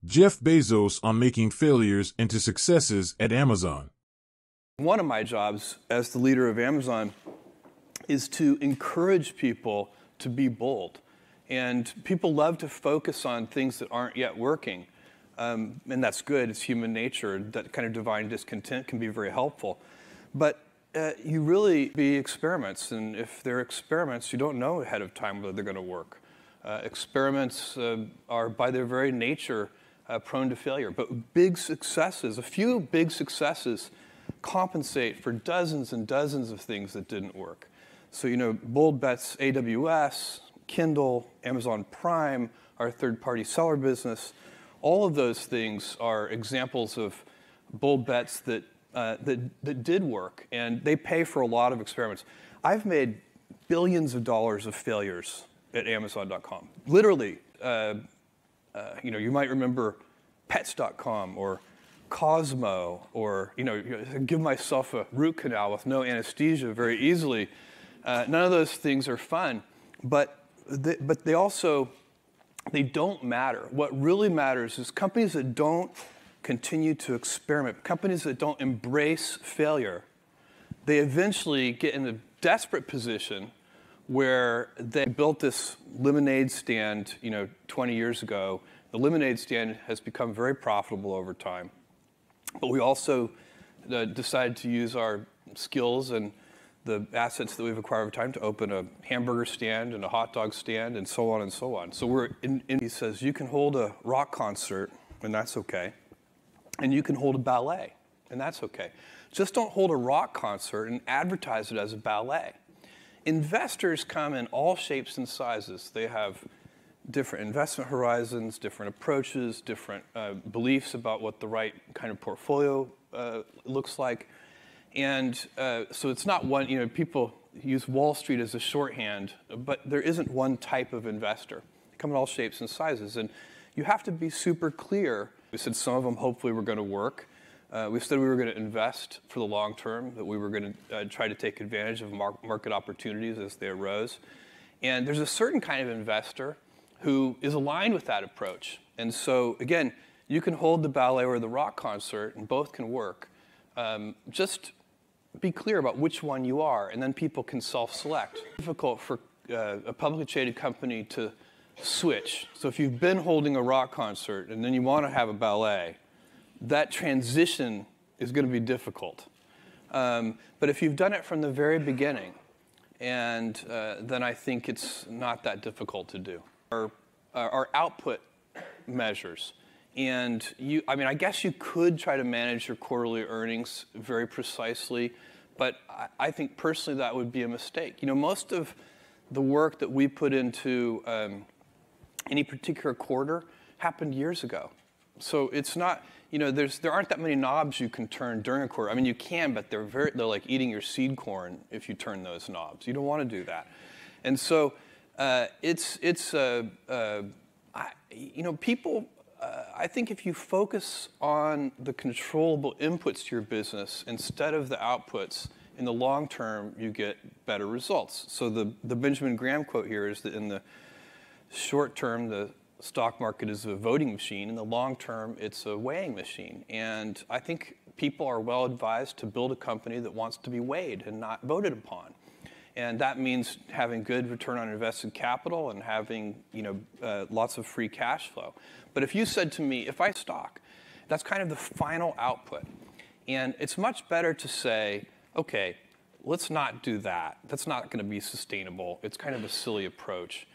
Jeff Bezos on making failures into successes at Amazon. One of my jobs as the leader of Amazon is to encourage people to be bold. And people love to focus on things that aren't yet working. And that's good, it's human nature. That kind of divine discontent can be very helpful. But you really be experiments, and if they're experiments, you don't know ahead of time whether they're going to work. Experiments are by their very nature prone to failure. But big successes, a few big successes, compensate for dozens and dozens of things that didn't work. So, bold bets, AWS, Kindle, Amazon Prime, our third-party seller business, all of those things are examples of bold bets that did work, and they pay for a lot of experiments. I've made billions of dollars of failures at Amazon.com. Literally, you might remember Pets.com or Cosmo, or give myself a root canal with no anesthesia very easily. None of those things are fun, but they don't matter. What really matters is companies that don't continue to experiment, companies that don't embrace failure. They eventually get in a desperate position where they built this lemonade stand, 20 years ago. The lemonade stand has become very profitable over time. But we also decided to use our skills and the assets that we've acquired over time to open a hamburger stand and a hot dog stand and so on and so on. So he says, you can hold a rock concert, and that's okay. And you can hold a ballet, and that's okay. Just don't hold a rock concert and advertise it as a ballet. Investors come in all shapes and sizes. They have different investment horizons, different approaches, different beliefs about what the right kind of portfolio looks like. And so it's not one, people use Wall Street as a shorthand, but there isn't one type of investor. They come in all shapes and sizes. And you have to be super clear. We said some of them hopefully were going to work. We said we were going to invest for the long term, that we were going to try to take advantage of market opportunities as they arose. And there's a certain kind of investor who is aligned with that approach. And so, again, you can hold the ballet or the rock concert, and both can work. Just be clear about which one you are, and then people can self-select. It's difficult for a publicly traded company to switch. So if you've been holding a rock concert and then you want to have a ballet, that transition is going to be difficult. But if you've done it from the very beginning, and then I think it's not that difficult to do. Our output measures. And I guess you could try to manage your quarterly earnings very precisely, but I think personally that would be a mistake. Most of the work that we put into any particular quarter happened years ago. So it's not, there aren't that many knobs you can turn during a quarter. I mean, you can, but they're like eating your seed corn if you turn those knobs. You don't want to do that. And so people. I think if you focus on the controllable inputs to your business instead of the outputs, in the long term, you get better results. So the Benjamin Graham quote here is that in the short term, the stock market is a voting machine. In the long term, it's a weighing machine. And I think people are well advised to build a company that wants to be weighed and not voted upon. And that means having good return on invested capital and having lots of free cash flow. But if you said to me, if I stock, that's kind of the final output. And it's much better to say, okay, let's not do that. That's not going to be sustainable. It's kind of a silly approach.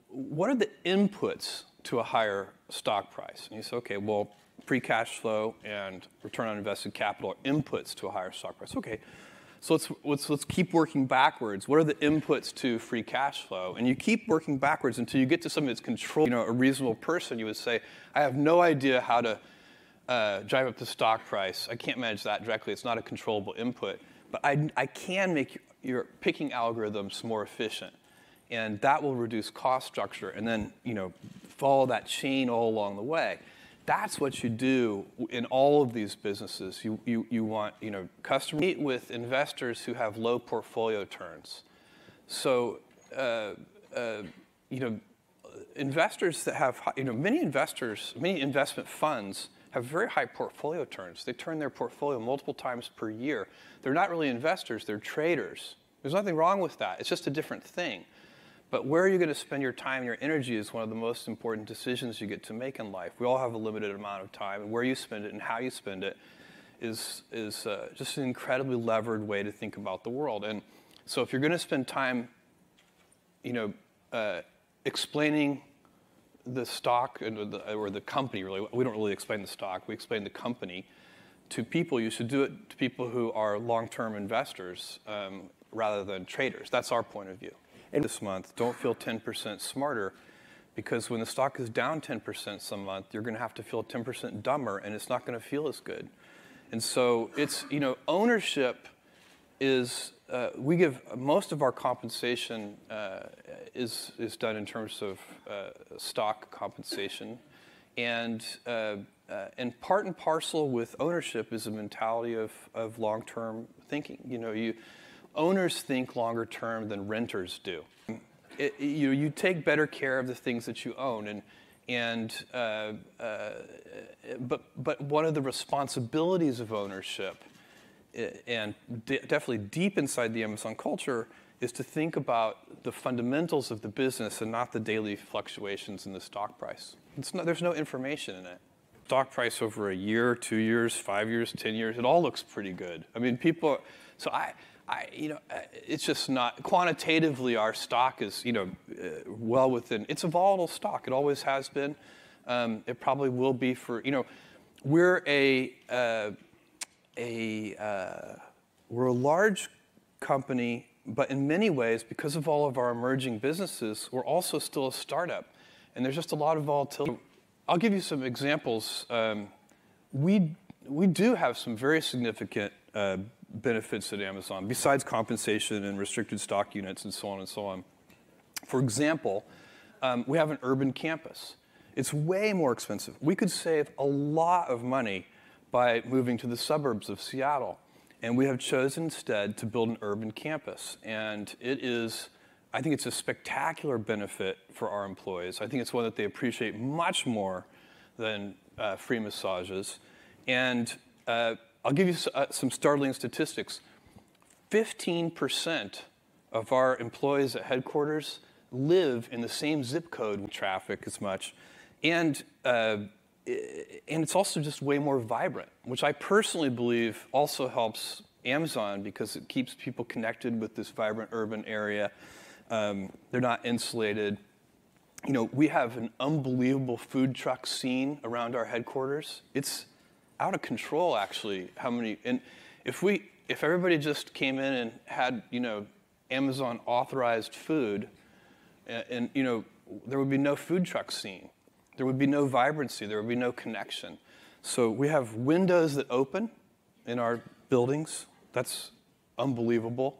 What are the inputs to a higher stock price? And you say, okay, well, free cash flow and return on invested capital are inputs to a higher stock price. Okay. So let's keep working backwards. What are the inputs to free cash flow? And you keep working backwards until you get to something that's controlled. A reasonable person, you would say, I have no idea how to drive up the stock price. I can't manage that directly. It's not a controllable input. But I can make your picking algorithms more efficient. And that will reduce cost structure. And then follow that chain all along the way. That's what you do in all of these businesses. You want customers meet with investors who have low portfolio turns. So investors that have, many investors, many investment funds have very high portfolio turns. They turn their portfolio multiple times per year. They're not really investors, they're traders. There's nothing wrong with that. It's just a different thing. But where you're going to spend your time and your energy is one of the most important decisions you get to make in life. We all have a limited amount of time, and where you spend it and how you spend it is just an incredibly levered way to think about the world. And so if you're going to spend time, explaining the stock or the company, really, we don't really explain the stock, we explain the company to people, you should do it to people who are long-term investors rather than traders. That's our point of view. And this month, don't feel 10% smarter, because when the stock is down 10% some month, you're going to have to feel 10% dumber, and it's not going to feel as good. And so it's, ownership is, we give most of our compensation is done in terms of stock compensation, and part and parcel with ownership is a mentality of long-term thinking. Owners think longer term than renters do. You take better care of the things that you own, but one of the responsibilities of ownership, and definitely deep inside the Amazon culture, is to think about the fundamentals of the business and not the daily fluctuations in the stock price. There's no information in it. Stock price over a year, 2 years, 5 years, 10 years, it all looks pretty good. I mean, it's just not, quantitatively our stock is, well within, it's a volatile stock. It always has been. It probably will be for, we're a large company, but in many ways, because of all of our emerging businesses, we're also still a startup. And there's just a lot of volatility. I'll give you some examples. We do have some very significant benefits at Amazon, besides compensation and restricted stock units and so on and so on. For example, we have an urban campus. It's way more expensive. We could save a lot of money by moving to the suburbs of Seattle. And we have chosen instead to build an urban campus. And I think it's a spectacular benefit for our employees. I think it's one that they appreciate much more than free massages. And I'll give you some startling statistics. 15% of our employees at headquarters live in the same zip code with traffic as much. And it's also just way more vibrant, which I personally believe also helps Amazon because it keeps people connected with this vibrant urban area. They're not insulated. We have an unbelievable food truck scene around our headquarters. It's out of control, actually, how many, and if everybody just came in and had, Amazon authorized food, and there would be no food truck scene. There would be no vibrancy, there would be no connection. So we have windows that open in our buildings. That's unbelievable,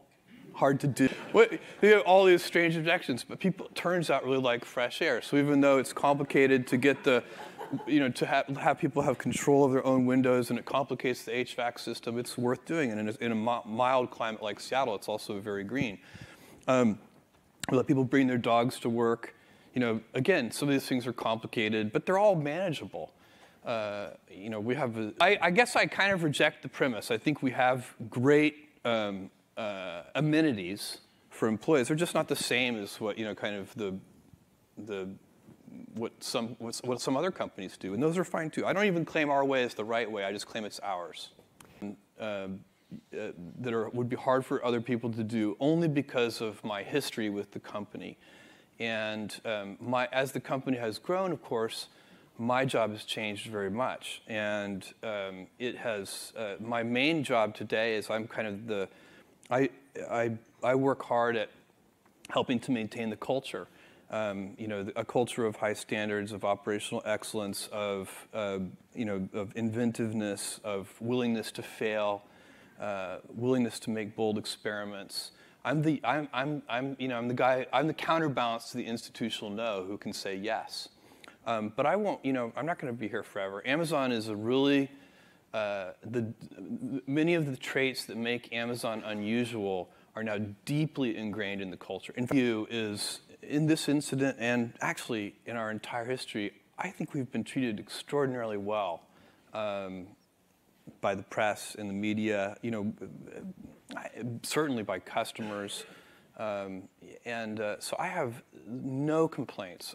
hard to do. We have all these strange objections, but people, it turns out, really like fresh air. So even though it's complicated to get to have people have control of their own windows, and it complicates the HVAC system, it's worth doing. And in a mild climate like Seattle, it's also very green. We let people bring their dogs to work. Again, some of these things are complicated, but they're all manageable. We have. I guess I kind of reject the premise. I think we have great amenities for employees. They're just not the same as what kind of what some other companies do, and those are fine too. I don't even claim our way is the right way. I just claim it's ours. Would be hard for other people to do only because of my history with the company, and as the company has grown, of course, my job has changed very much, and it has. My main job today is I'm kind of I work hard at helping to maintain the culture. A culture of high standards, of operational excellence, of inventiveness, of willingness to fail, willingness to make bold experiments. I'm the counterbalance to the institutional no who can say yes. But I won't. I'm not going to be here forever. Amazon is a really many of the traits that make Amazon unusual are now deeply ingrained in the culture. And view is in this incident, and actually in our entire history, I think we've been treated extraordinarily well by the press and the media, certainly by customers. So I have no complaints